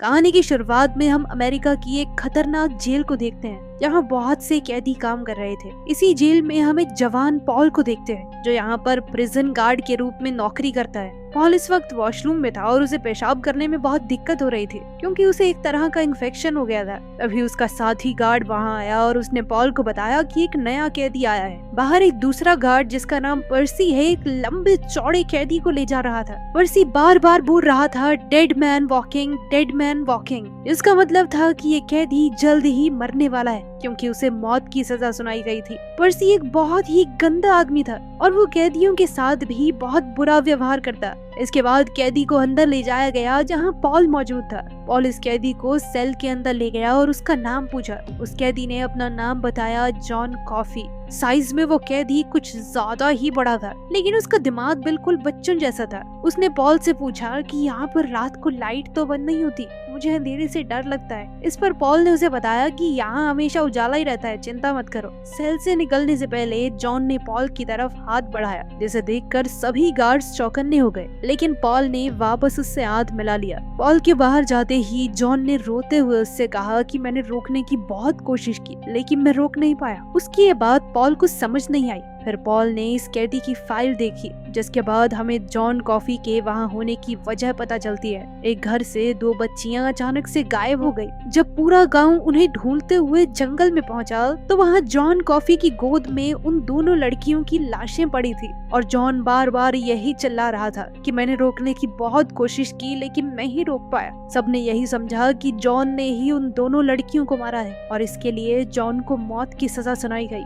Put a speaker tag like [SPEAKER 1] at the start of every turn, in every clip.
[SPEAKER 1] कहानी की शुरुआत में हम अमेरिका की एक खतरनाक जेल को देखते हैं, जहाँ बहुत से कैदी काम कर रहे थे। इसी जेल में हम एक जवान पॉल को देखते हैं, जो यहाँ पर प्रिजन गार्ड के रूप में नौकरी करता है। पॉल इस वक्त वॉशरूम में था और उसे पेशाब करने में बहुत दिक्कत हो रही थी, क्योंकि उसे एक तरह का इन्फेक्शन हो गया था। तभी उसका साथी गार्ड वहाँ आया और उसने पॉल को बताया कि एक नया कैदी आया है। बाहर एक दूसरा गार्ड, जिसका नाम पर्सी है, एक लंबे चौड़े कैदी को ले जा रहा था। पर्सी बार बार बोल रहा था, dead man walking, dead man walking. इसका मतलब था कि ये कैदी जल्द ही मरने वाला है, क्योंकि उसे मौत की सजा सुनाई गई थी। पर्सी एक बहुत ही गंदा आदमी था और वो कैदियों के साथ भी बहुत बुरा व्यवहार करता। इसके बाद कैदी को अंदर ले जाया गया, जहां पॉल मौजूद था। पॉल इस कैदी को सेल के अंदर ले गया और उसका नाम पूछा। उस कैदी ने अपना नाम बताया, जॉन कॉफी। साइज में वो कैदी कुछ ज्यादा ही बड़ा था, लेकिन उसका दिमाग बिल्कुल बच्चों जैसा था। उसने पॉल से पूछा कि यहाँ पर रात को लाइट तो बंद नहीं होती, मुझे अंधेरे से डर लगता है। इस पर पॉल ने उसे बताया कि यहाँ हमेशा उजाला ही रहता है, चिंता मत करो। सेल से निकलने से पहले जॉन ने पॉल की तरफ हाथ बढ़ाया, जिसे देखकर सभी गार्ड्स चौकन्ने हो गए, लेकिन पॉल ने वापस उससे हाथ मिला लिया। पॉल के बाहर जाते ही जॉन ने रोते हुए उससे कहा कि मैंने रोकने की बहुत कोशिश की, लेकिन मैं रोक नहीं पाया। उसकी ये बात पॉल को समझ नहीं आई। फिर पॉल ने इस कैदी की फाइल देखी, जिसके बाद हमें जॉन कॉफी के वहाँ होने की वजह पता चलती है। एक घर से 2 बच्चियां अचानक से गायब हो गई। जब पूरा गांव उन्हें ढूंढते हुए जंगल में पहुंचा, तो वहाँ जॉन कॉफी की गोद में उन दोनों लड़कियों की लाशें पड़ी थी और जॉन बार बार यही चिल्ला रहा था कि मैंने रोकने की बहुत कोशिश की, लेकिन नहीं रोक पाया। सबने यही समझा कि जॉन ने ही उन दोनों लड़कियों को मारा है और इसके लिए जॉन को मौत की सजा सुनाई गई।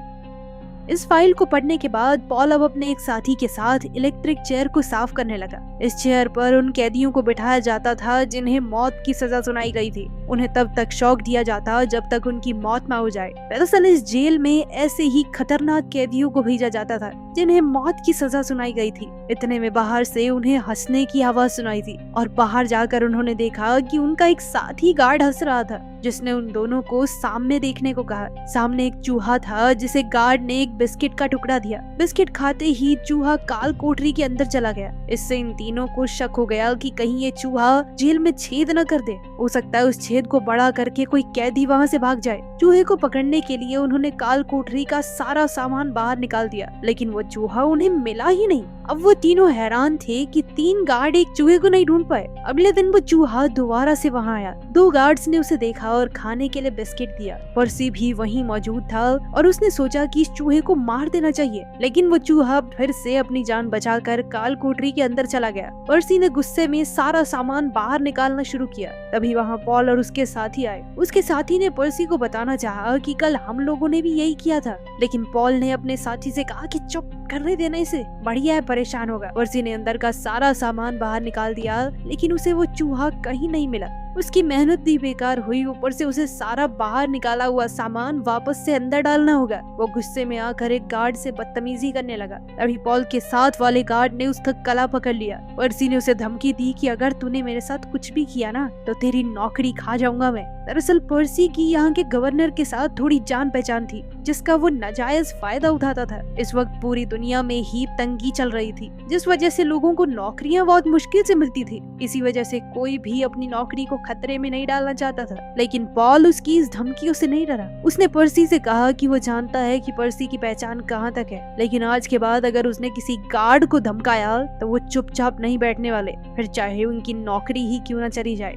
[SPEAKER 1] इस फाइल को पढ़ने के बाद पॉल अब अपने एक साथी के साथ इलेक्ट्रिक चेयर को साफ करने लगा। इस चेयर पर उन कैदियों को बिठाया जाता था जिन्हें मौत की सजा सुनाई गई थी। उन्हें तब तक शॉक दिया जाता जब तक उनकी मौत ना हो जाए। दरअसल इस जेल में ऐसे ही खतरनाक कैदियों को भेजा जाता था जिन्हें मौत की सजा सुनाई गई थी। इतने में बाहर से उन्हें हंसने की आवाज सुनाई थी और बाहर जाकर उन्होंने देखा कि उनका एक साथी गार्ड हंस रहा था, जिसने उन दोनों को सामने देखने को कहा। सामने एक चूहा था, जिसे गार्ड ने एक बिस्किट का टुकड़ा दिया। बिस्किट खाते ही चूहा काल कोठरी के अंदर चला गया। इससे इन तीनों को शक हो गया कि कहीं ये चूहा जेल में छेद न कर दे। हो सकता है उस छेद को बड़ा करके कोई कैदी वहाँ से भाग जाए। चूहे को पकड़ने के लिए उन्होंने काल कोठरी का सारा सामान बाहर निकाल दिया, लेकिन वो चूहा उन्हें मिला ही नहीं। अब वो तीनों हैरान थे कि 3 गार्ड एक चूहे को नहीं ढूंढ पाए। अगले दिन वो चूहा दोबारा से वहाँ आया। 2 गार्ड्स ने उसे देखा और खाने के लिए बिस्किट दिया। पर्सी भी वहीं मौजूद था और उसने सोचा कि इस चूहे को मार देना चाहिए, लेकिन वो चूहा फिर से अपनी जान बचाकर काल कोठरी के अंदर चला गया। पर्सी ने गुस्से में सारा सामान बाहर निकालना शुरू किया। तभी वहाँ पॉल और उसके साथी आए। उसके साथी ने पर्सी को बताना चाहा कि कल हम लोगों ने भी यही किया था, लेकिन पॉल ने अपने साथी से कहा कि चुप करने देना इसे, बढ़िया है, परेशान होगा। पर्सी ने अंदर का सारा सामान बाहर निकाल दिया, लेकिन उसे वो चूहा कहीं नहीं मिला। उसकी मेहनत भी बेकार हुई, ऊपर से उसे सारा बाहर निकाला हुआ सामान वापस से अंदर डालना होगा। वो गुस्से में आकर एक गार्ड से बदतमीजी करने लगा। तभी पॉल के साथ वाले गार्ड ने उसका गला पकड़ लिया। पर्सी ने उसे धमकी दी कि अगर तूने मेरे साथ कुछ भी किया ना, तो तेरी नौकरी खा जाऊंगा मैं। दरअसल पर्सी की यहाँ के गवर्नर के साथ थोड़ी जान पहचान थी, जिसका वो नाजायज फायदा उठाता था। इस वक्त पूरी दुनिया में ही तंगी चल रही थी, जिस वजह से लोगों को नौकरियां बहुत मुश्किल से मिलती थी। इसी वजह से कोई भी अपनी नौकरी को खतरे में नहीं डालना चाहता था, लेकिन पॉल उसकी इस धमकियों से नहीं डरा। उसने पर्सी से कहा कि वो जानता है कि पर्सी की पहचान कहाँ तक है, लेकिन आज के बाद अगर उसने किसी गार्ड को धमकाया तो वो चुपचाप नहीं बैठने वाले, फिर चाहे उनकी नौकरी ही क्यों न चली जाए।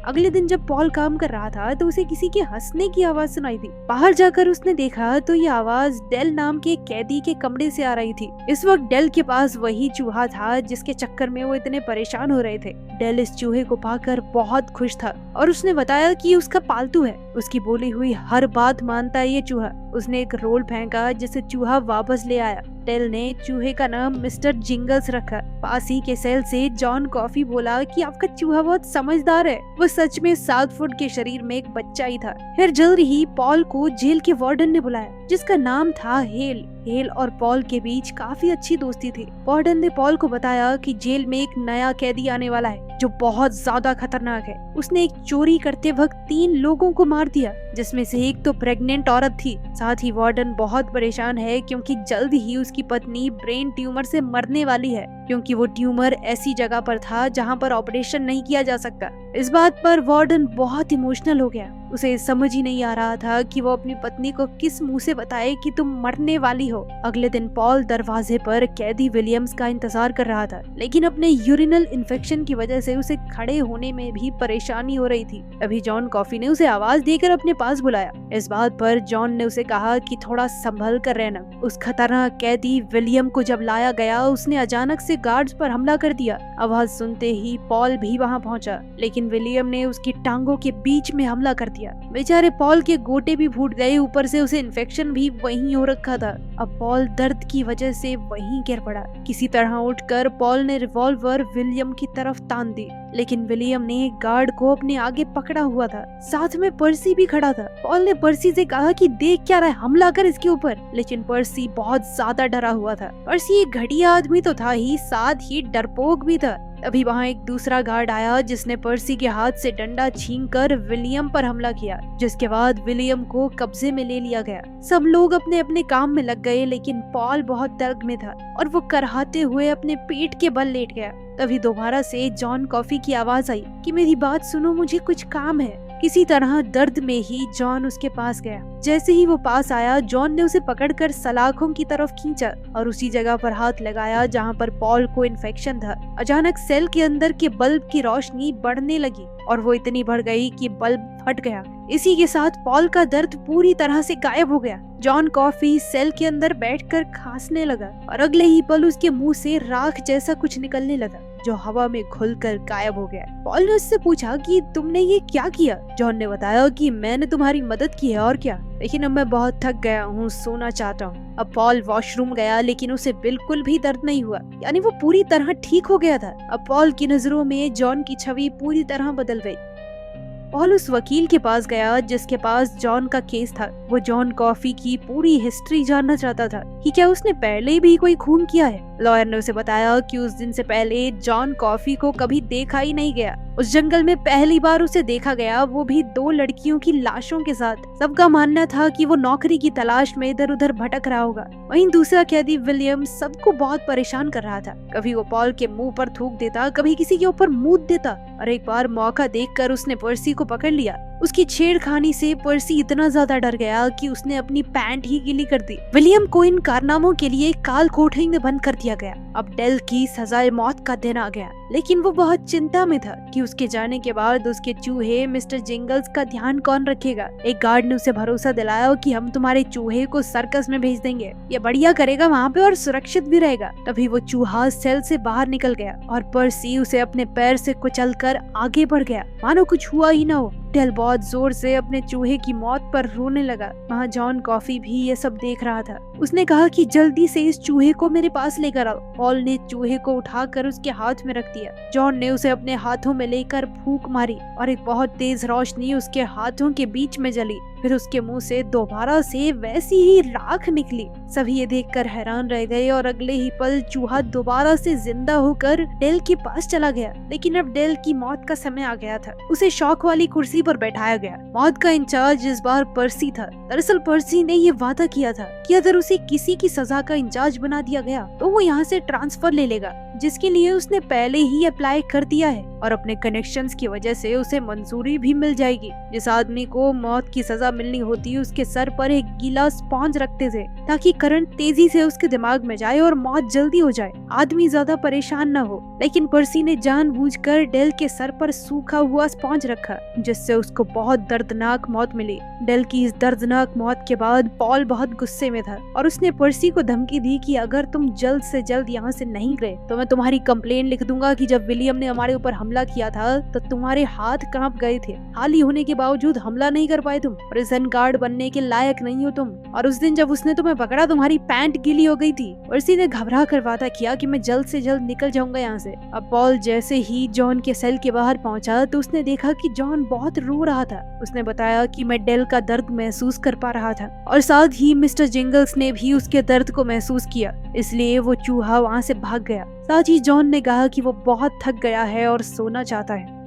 [SPEAKER 1] अगले दिन जब पॉल काम कर रहा था तो उसे किसी के हंसने की आवाज सुनाई दी। बाहर जाकर उसने देखा तो ये आवाज डेल नाम के कैदी के कमरे से आ रही थी। इस वक्त डेल के पास वही चूहा था जिसके चक्कर में वो इतने परेशान हो रहे थे। डेल इस चूहे को पाकर बहुत खुश था और उसने बताया कि उसका पालतू है। उसकी बोली हुई हर बात मानता है ये चूहा। उसने एक रोल फेंका, जिसे चूहा वापस ले आया। डेल ने चूहे का नाम मिस्टर जिंगल्स रखा। पास ही के सेल से जॉन कॉफी बोला कि आपका चूहा बहुत समझदार है। वो सच में 7 फुट के शरीर में एक बच्चा ही था। फिर जल्द ही पॉल को जेल के वार्डन ने बुलाया, जिसका नाम था हेल। हेल और पॉल के बीच काफी अच्छी दोस्ती थी। वार्डन ने पॉल को बताया कि जेल में एक नया कैदी आने वाला है जो बहुत ज्यादा खतरनाक है। उसने एक चोरी करते वक्त 3 लोगों को मार दिया, जिसमें से एक तो प्रेग्नेंट औरत थी। साथ ही वार्डन बहुत परेशान है क्योंकि जल्द ही उसकी पत्नी ब्रेन ट्यूमर से मरने वाली है। क्योंकि वो ट्यूमर ऐसी जगह पर था जहाँ पर ऑपरेशन नहीं किया जा सकता। इस बात पर वार्डन बहुत इमोशनल हो गया। उसे समझ ही नहीं आ रहा था कि वो अपनी पत्नी को किस मुंह से बताए कि तुम मरने वाली हो। अगले दिन पॉल दरवाजे पर कैदी विलियम्स का इंतजार कर रहा था, लेकिन अपने यूरिनल इन्फेक्शन की वजह से उसे खड़े होने में भी परेशानी हो रही थी। अभी जॉन कॉफी ने उसे आवाज देकर अपने पास बुलाया। इस बात पर जॉन ने उसे कहा कि थोड़ा संभल कर रहना। उस खतरनाक कैदी विलियम को जब लाया गया, उसने अचानक से गार्ड्स पर हमला कर दिया। आवाज सुनते ही पॉल भी वहां पहुंचा, लेकिन विलियम ने उसकी टांगों के बीच में हमला कर दिया। बेचारे पॉल के गोटे भी फूट गए, ऊपर से उसे इन्फेक्शन भी वहीं हो रखा था। अब पॉल दर्द की वजह से वहीं गिर पड़ा। किसी तरह उठकर पॉल ने रिवॉल्वर विलियम की तरफ तान दी, लेकिन विलियम ने गार्ड को अपने आगे पकड़ा हुआ था। साथ में पर्सी भी खड़ा था। पॉल ने पर्सी से कहा कि देख क्या रहा है, हमला कर इसके ऊपर, लेकिन पर्सी बहुत ज्यादा डरा हुआ था। पर्सी एक घटिया आदमी तो था ही, साथ ही डरपोक भी था। अभी वहाँ एक दूसरा गार्ड आया जिसने पर्सी के हाथ से डंडा छीनकर विलियम पर हमला किया, जिसके बाद विलियम को कब्जे में ले लिया गया। सब लोग अपने अपने काम में लग गए, लेकिन पॉल बहुत दर्द में था और वो करहाते हुए अपने पेट के बल लेट गया। तभी दोबारा से जॉन कॉफी की आवाज आई कि मेरी बात सुनो, मुझे कुछ काम है। किसी तरह दर्द में ही जॉन उसके पास गया। जैसे ही वो पास आया, जॉन ने उसे पकड़कर सलाखों की तरफ खींचा और उसी जगह पर हाथ लगाया जहां पर पॉल को इन्फेक्शन था। अचानक सेल के अंदर के बल्ब की रोशनी बढ़ने लगी और वो इतनी बढ़ गई कि बल्ब फट गया। इसी के साथ पॉल का दर्द पूरी तरह से गायब हो गया। जॉन कॉफी सेल के अंदर बैठकर खांसने लगा और अगले ही पल उसके मुंह से राख जैसा कुछ निकलने लगा, जो हवा में घुलकर गायब हो गया। पॉल ने उससे पूछा कि तुमने ये क्या किया? जॉन ने बताया कि मैंने तुम्हारी मदद की है और क्या, लेकिन अब मैं बहुत थक गया हूँ, सोना चाहता हूँ। अब पॉल वॉशरूम गया, लेकिन उसे बिल्कुल भी दर्द नहीं हुआ, यानी वो पूरी तरह ठीक हो गया था। अब पॉल की नजरों में जॉन की छवि पूरी तरह बदल गई। पॉल उस वकील के पास गया जिसके पास जॉन का केस था। वो जॉन कॉफी की पूरी हिस्ट्री जानना चाहता था कि क्या उसने पहले भी कोई खून किया है। लॉयर ने उसे बताया कि उस दिन से पहले जॉन कॉफी को कभी देखा ही नहीं गया। उस जंगल में पहली बार उसे देखा गया, वो भी 2 लड़कियों की लाशों के साथ। सबका मानना था कि वो नौकरी की तलाश में इधर उधर भटक रहा होगा। वहीं दूसरा कैदी विलियम सबको बहुत परेशान कर रहा था। कभी वो पॉल के मुंह पर थूक देता, कभी किसी के ऊपर मूत देता, और एक बार मौका देखकर उसने पर्सी को पकड़ लिया। उसकी छेड़खानी से पर्सी इतना ज्यादा डर गया कि उसने अपनी पैंट ही गीली कर दी। विलियम को इन कारनामों के लिए काल कोठरी में बंद कर दिया गया। अब डेल की सजाए मौत का दिन आ गया, लेकिन वो बहुत चिंता में था कि उसके जाने के बाद उसके चूहे मिस्टर जिंगल्स का ध्यान कौन रखेगा। एक गार्ड ने उसे भरोसा दिलाया कि हम तुम्हारे चूहे को सर्कस में भेज देंगे, ये बढ़िया करेगा वहाँ पे और सुरक्षित भी रहेगा। तभी वो चूहा सेल से बाहर निकल गया और पर्सी उसे अपने पैर से कुचलकर आगे बढ़ गया, मानो कुछ हुआ ही ना हो। डेल बहुत जोर से अपने चूहे की मौत पर रोने लगा। वहाँ जॉन कॉफी भी ये सब देख रहा था। उसने कहा कि जल्दी से इस चूहे को मेरे पास लेकर आओ। पॉल ने चूहे को उठाकर उसके हाथ में रख दिया। जॉन ने उसे अपने हाथों में लेकर फूंक मारी और एक बहुत तेज रोशनी उसके हाथों के बीच में जली। फिर उसके मुंह से दोबारा से वैसी ही राख निकली। सभी ये देखकर हैरान रह गए और अगले ही पल चूहा दोबारा से जिंदा होकर डेल के पास चला गया। लेकिन अब डेल की मौत का समय आ गया था। उसे शौक वाली कुर्सी पर बैठाया गया। मौत का इंचार्ज इस बार पर्सी था। दरअसल पर्सी ने ये वादा किया था कि अगर उसे किसी की सजा का इंचार्ज बना दिया गया तो वो यहाँ से ट्रांसफर ले लेगा, जिसके लिए उसने पहले ही अप्लाई कर दिया है और अपने कनेक्शंस की वजह से उसे मंजूरी भी मिल जाएगी। जिस आदमी को मौत की सजा मिलनी होती, उसके सर पर एक गीला स्पॉन्ज रखते थे ताकि करंट तेजी से उसके दिमाग में जाए और मौत जल्दी हो जाए, आदमी ज्यादा परेशान न हो। लेकिन पर्सी ने जानबूझकर डेल के सर पर सूखा हुआ स्पॉन्ज रखा, जिससे उसको बहुत दर्दनाक मौत मिली। डेल की इस दर्दनाक मौत के बाद पॉल बहुत गुस्से में था और उसने पर्सी को धमकी दी कि अगर तुम जल्द से जल्द यहाँ से नहीं गए तो मैं तुम्हारी कंप्लेन लिख दूंगा कि जब विलियम ने हमारे ऊपर हमला किया था तो तुम्हारे हाथ कांप गए थे। हाली होने के बावजूद हमला नहीं कर पाए तुम। प्रिजन गार्ड बनने के लायक नहीं हो तुम। और उस दिन जब उसने तुम्हें पकड़ा तुम्हारी पैंट गीली हो गई थी। पर्सी ने घबरा कर वादा किया कि मैं जल्द से जल्द निकल जाऊंगा यहाँ से। अब पॉल जैसे ही जॉन के सेल के बाहर पहुंचा तो उसने देखा कि जॉन बहुत रो रहा था। उसने बताया कि मैं डेल का दर्द महसूस कर पा रहा था और साथ ही मिस्टर जिंगल्स ने भी उसके दर्द को महसूस किया, इसलिए वो चूहा वहाँ से भाग गया। साथ ही जॉन ने कहा कि वो बहुत थक गया है और सोना चाहता है।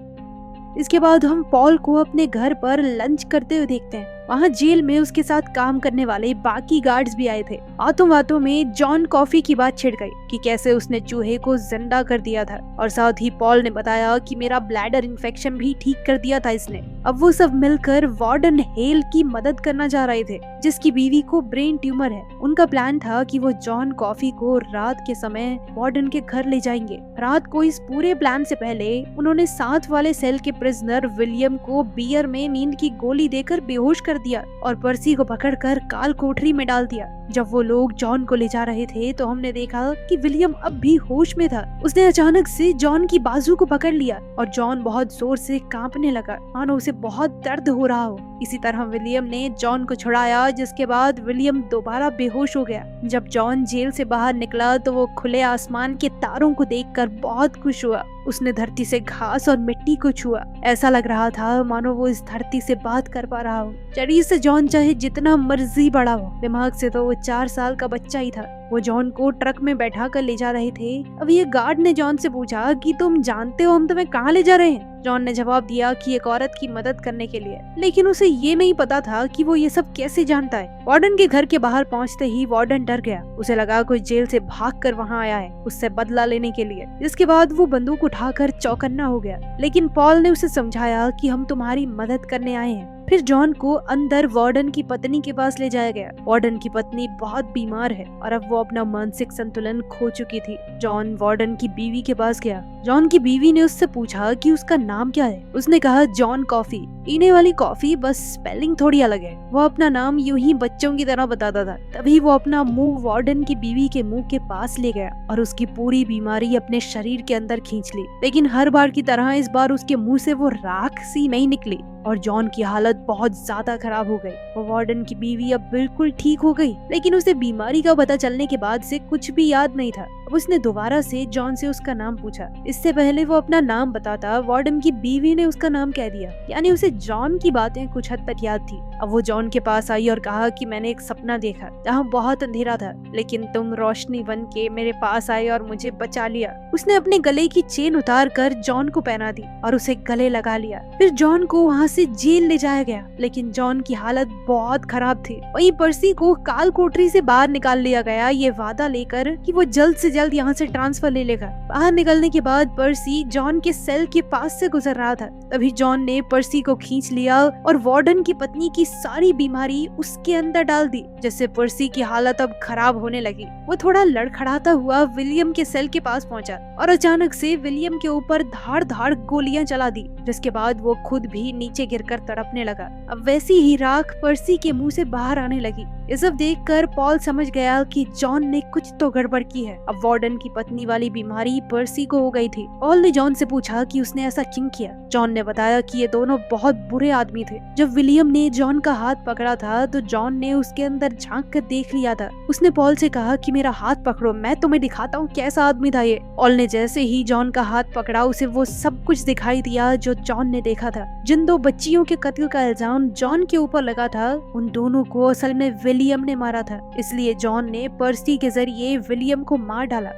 [SPEAKER 1] इसके बाद हम पॉल को अपने घर पर लंच करते हुए देखते हैं। वहाँ जेल में उसके साथ काम करने वाले बाकी गार्ड्स भी आए थे। बातों बातों में जॉन कॉफी की बात छिड़ गई कि कैसे उसने चूहे को जिंदा कर दिया था, और साथ ही पॉल ने बताया कि मेरा ब्लैडर इन्फेक्शन भी ठीक कर दिया था इसने। अब वो सब मिलकर वार्डन हेल की मदद करना चाह रहे थे, जिसकी बीवी को ब्रेन ट्यूमर है। उनका प्लान था कि वो जॉन कॉफी को रात के समय वार्डन के घर ले जाएंगे। रात को इस पूरे प्लान से पहले उन्होंने साथ वाले सेल के प्रिजनर विलियम को बियर में नींद की गोली देकर बेहोश कर दिया और पर्सी को पकड़कर काल कोठरी में डाल दिया। जब वो लोग जॉन को ले जा रहे थे तो हमने देखा कि विलियम अब भी होश में था। उसने अचानक से जॉन की बाजू को पकड़ लिया और जॉन बहुत जोर से कांपने लगा, मानो उसे बहुत दर्द हो रहा हो। इसी तरह विलियम ने जॉन को छुड़ाया, जिसके बाद विलियम दोबारा बेहोश हो गया। जब जॉन जेल से बाहर निकला तो वो खुले आसमान के तारों को देखकर बहुत खुश हुआ। उसने धरती से घास और मिट्टी को छुआ। ऐसा लग रहा था मानो वो इस धरती से बात कर पा रहा हो। शरीर से जॉन चाहे जितना मर्जी बड़ा हो, दिमाग से तो वो 4 साल का बच्चा ही था। वो जॉन को ट्रक में बैठा कर ले जा रहे थे। अब ये गार्ड ने जॉन से पूछा कि तुम जानते हो हम तुम्हें कहाँ ले जा रहे हैं? जॉन ने जवाब दिया कि एक औरत की मदद करने के लिए, लेकिन उसे ये नहीं पता था कि वो ये सब कैसे जानता है। वार्डन के घर के बाहर पहुंचते ही वार्डन डर गया। उसे लगा कोई जेल से भागकर वहां आया है उससे बदला लेने के लिए। इसके बाद वो बंदूक उठाकर चौकन्ना हो गया, लेकिन पॉल ने उसे समझाया कि हम तुम्हारी मदद करने आए हैं। फिर जॉन को अंदर वार्डन की पत्नी के पास ले जाया गया। वार्डन की पत्नी बहुत बीमार है और अब वो अपना मानसिक संतुलन खो चुकी थी। जॉन वार्डन की बीवी के पास गया। जॉन की बीवी ने उससे पूछा कि उसका नाम क्या है। उसने कहा जॉन कॉफी। पीने वाली कॉफी, बस स्पेलिंग थोड़ी अलग है। वो अपना नाम यूं ही बच्चों की तरह बताता था। तभी वो अपना मुंह वार्डन की बीवी के मुंह के पास ले गया और उसकी पूरी बीमारी अपने शरीर के अंदर खींच ली। लेकिन हर बार की तरह इस बार उसके मुंह से वो राख सी नहीं निकली और जॉन की हालत बहुत ज्यादा खराब हो गई। वो वार्डन की बीवी अब बिल्कुल ठीक हो गई, लेकिन उसे बीमारी का पता चलने के बाद से कुछ भी याद नहीं था। अब उसने दोबारा से जॉन से उसका नाम पूछा। इससे पहले वो अपना नाम बताता, वार्डन की बीवी ने उसका नाम कह दिया, यानी उसे जॉन की बातें कुछ हद तक याद थी। अब वो जॉन के पास आई और कहा कि मैंने एक सपना देखा जहाँ बहुत अंधेरा था, लेकिन तुम रोशनी बन के मेरे पास आए और मुझे बचा लिया। उसने अपने गले की चेन उतार कर जॉन को पहना दी और उसे गले लगा लिया। फिर जॉन को वहाँ से जेल ले जाया गया, लेकिन जॉन की हालत बहुत खराब थी। वहीं पर्सी को काल कोठरी से बाहर निकाल लिया गया, ये वादा लेकर कि वो जल्द से जल्द यहाँ से ट्रांसफर ले लेगा। बाहर निकलने के बाद पर्सी जॉन के सेल के पास से गुजर रहा था। तभी जॉन ने पर्सी को खींच लिया और वार्डन की पत्नी की सारी बीमारी उसके अंदर डाल दी, जिससे पर्सी की हालत अब खराब होने लगी। वो थोड़ा लड़खड़ाता हुआ विलियम के सेल के पास पहुंचा और अचानक से विलियम के ऊपर धाड़ धाड़ गोलियां चला दी, जिसके बाद वो खुद भी नीचे गिरकर तड़पने लगा। अब वैसी ही राख पर्सी के मुंह से बाहर आने लगी। ये सब देखकर पॉल समझ गया कि जॉन ने कुछ तो गड़बड़ की है। अब वार्डन की पत्नी वाली बीमारी पर्सी को हो गई थी। पॉल ने जॉन से पूछा कि उसने ऐसा क्यों किया। जॉन ने बताया कि ये दोनों बहुत बुरे आदमी थे। जब विलियम ने जॉन का हाथ पकड़ा था तो जॉन ने उसके अंदर झांक कर देख लिया था। उसने पॉल से कहा कि मेरा हाथ पकड़ो, मैं तुम्हें दिखाता हूँ कैसा आदमी था ये। पॉल ने जैसे ही जॉन का हाथ पकड़ा, उसे वो सब कुछ दिखाई दिया जो जॉन ने देखा था। जिन 2 बच्चियों के कत्ल का इल्जाम जॉन के ऊपर लगा था, उन दोनों को असल में विलियम ने मारा था। इसलिए जॉन ने पर्सी के जरिए विलियम को मार डाला।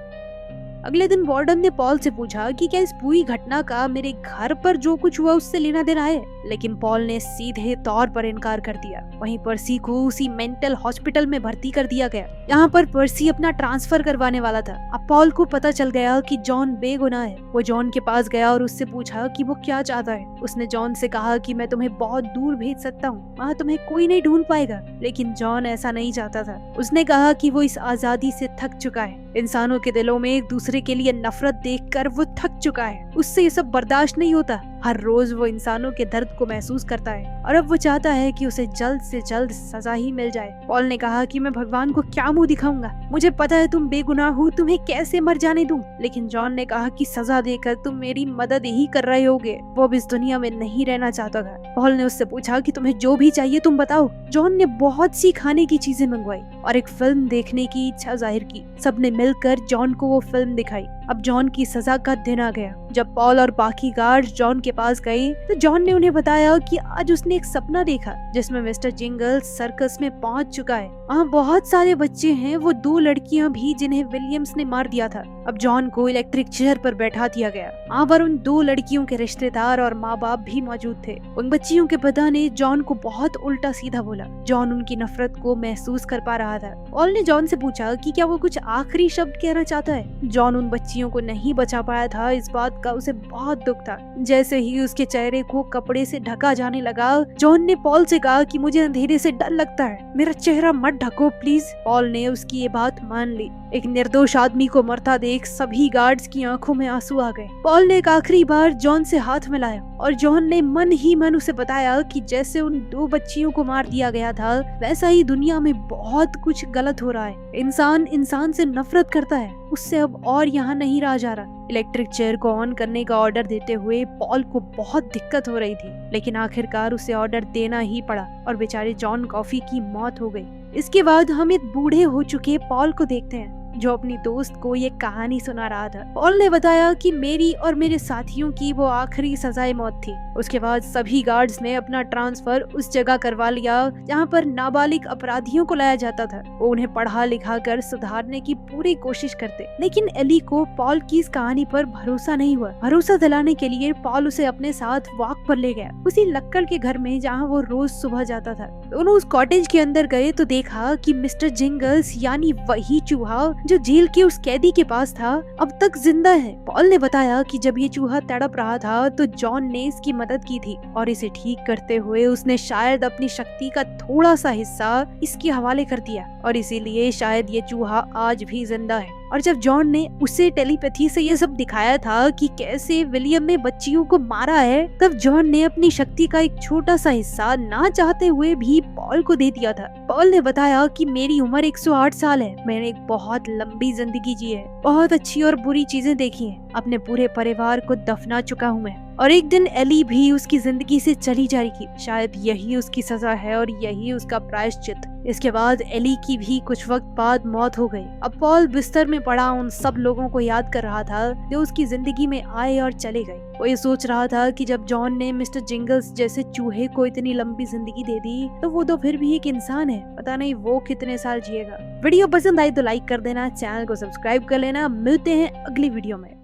[SPEAKER 1] अगले दिन वार्डन ने पॉल से पूछा कि क्या इस पूरी घटना का मेरे घर पर जो कुछ हुआ उससे लेना देना है, लेकिन पॉल ने सीधे तौर पर इनकार कर दिया। वहीं पर्सी को उसी मेंटल हॉस्पिटल में भर्ती कर दिया गया। यहाँ पर पर्सी अपना ट्रांसफर करवाने वाला था। अब पॉल को पता चल गया कि जॉन बेगुनाह है। वो जॉन के पास गया और उससे पूछा कि वो क्या चाहता है। उसने जॉन से कहा कि मैं तुम्हें बहुत दूर भेज सकता हूँ, वहाँ तुम्हें कोई नहीं ढूंढ पाएगा, लेकिन जॉन ऐसा नहीं चाहता था। उसने कहा कि वो इस आजादी से थक चुका है। इंसानों के दिलों में एक दूसरे के लिए नफरत देखकर वो थक चुका है। उससे ये सब बर्दाश्त नहीं होता। हर रोज वो इंसानों के दर्द को महसूस करता है और अब वो चाहता है कि उसे जल्द से जल्द सजा ही मिल जाए। पॉल ने कहा कि मैं भगवान को क्या मुंह दिखाऊंगा, मुझे पता है तुम बेगुनाह हो, तुम्हें कैसे मर जाने दूं। लेकिन जॉन ने कहा कि सजा देकर तुम मेरी मदद ही कर रहे होगे। वो अब इस दुनिया में नहीं रहना चाहता था। पॉल ने उससे पूछा कि तुम्हें जो भी चाहिए तुम बताओ। जॉन ने बहुत सी खाने की चीजें मंगवाई और एक फिल्म देखने की इच्छा जाहिर की। सबने मिलकर जॉन को वो फिल्म दिखाई। अब जॉन की सजा का दिन आ गया। जब पॉल और बाकी गार्ड्स जॉन के पास गए तो जॉन ने उन्हें बताया कि आज उसने एक सपना देखा जिसमें मिस्टर जिंगल्स सर्कस में पहुंच चुका है। वहाँ बहुत सारे बच्चे हैं, वो 2 लड़कियां भी जिन्हें विलियम्स ने मार दिया था। अब जॉन को इलेक्ट्रिक चेयर पर बैठा दिया गया। वहाँ पर उन 2 लड़कियों के रिश्तेदार और माँ बाप भी मौजूद थे। उन बच्चियों के पिता ने जॉन को बहुत उल्टा सीधा बोला। जॉन उनकी नफरत को महसूस कर पा रहा था। पॉल ने जॉन से पूछा कि क्या वो कुछ आखिरी शब्द कहना चाहता है। जॉन उन बच्चियों को नहीं बचा पाया था, इस बात का उसे बहुत दुख था। जैसे ही उसके चेहरे को कपड़े से ढका जाने लगा, जॉन ने पॉल से कहा कि मुझे अंधेरे से डर लगता है, मेरा चेहरा मत ढको प्लीज। पॉल ने उसकी ये बात मान ली। एक निर्दोष आदमी को मरता देख सभी गार्ड्स की आंखों में आंसू आ गए। पॉल ने एक आखिरी बार जॉन से हाथ मिलाया और जॉन ने मन ही मन उसे बताया कि जैसे उन 2 बच्चियों को मार दिया गया था, वैसा ही दुनिया में बहुत कुछ गलत हो रहा है। इंसान इंसान से नफरत करता है, उससे अब और यहाँ नहीं रहा जा रहा। इलेक्ट्रिक चेयर को ऑन करने का ऑर्डर देते हुए पॉल को बहुत दिक्कत हो रही थी, लेकिन आखिरकार उसे ऑर्डर देना ही पड़ा और बेचारे जॉन कॉफी की मौत हो गई। इसके बाद हम एक बूढ़े हो चुके पॉल को देखते हैं जो अपनी दोस्त को ये कहानी सुना रहा था। पॉल ने बताया कि मेरी और मेरे साथियों की वो आखिरी सजाए मौत थी। उसके बाद सभी गार्ड्स ने अपना ट्रांसफर उस जगह करवा लिया जहाँ पर नाबालिग अपराधियों को लाया जाता था। वो उन्हें पढ़ा लिखा कर सुधारने की पूरी कोशिश करते, लेकिन एली को पॉल की इस कहानी पर भरोसा नहीं हुआ। भरोसा दिलाने के लिए पॉल उसे अपने साथ वॉक पर ले गया, उसी लक्कड़ के घर में जहाँ वो रोज सुबह जाता था। दोनों उस कॉटेज के अंदर गए तो देखा कि मिस्टर जिंगल्स यानी वही चूहा जो जेल के उस कैदी के पास था अब तक जिंदा है। पॉल ने बताया कि जब ये चूहा तड़प रहा था तो जॉन ने इसकी मदद की थी और इसे ठीक करते हुए उसने शायद अपनी शक्ति का थोड़ा सा हिस्सा इसके हवाले कर दिया और इसीलिए शायद ये चूहा आज भी जिंदा है। और जब जॉन ने उसे टेलीपैथी से ये सब दिखाया था कि कैसे विलियम ने बच्चियों को मारा है, तब जॉन ने अपनी शक्ति का एक छोटा सा हिस्सा ना चाहते हुए भी पॉल को दे दिया था। पॉल ने बताया कि मेरी उम्र 108 साल है, मैंने एक बहुत लंबी जिंदगी जी है, बहुत अच्छी और बुरी चीजें देखी हैं, अपने पूरे परिवार को दफना चुका हूँ मैं, और एक दिन एली भी उसकी जिंदगी से चली जाएगी। शायद यही उसकी सजा है और यही उसका प्रायश्चित। इसके बाद एली की भी कुछ वक्त बाद मौत हो गई। अब पॉल बिस्तर में पड़ा उन सब लोगों को याद कर रहा था जो उसकी जिंदगी में आए और चले गए। वो ये सोच रहा था कि जब जॉन ने मिस्टर जिंगल्स जैसे चूहे को इतनी लंबी जिंदगी दे दी तो वो तो फिर भी एक इंसान है, पता नहीं वो कितने साल जिएगा। वीडियो पसंद आई तो लाइक कर देना, चैनल को सब्सक्राइब कर लेना। मिलते हैं अगली वीडियो में।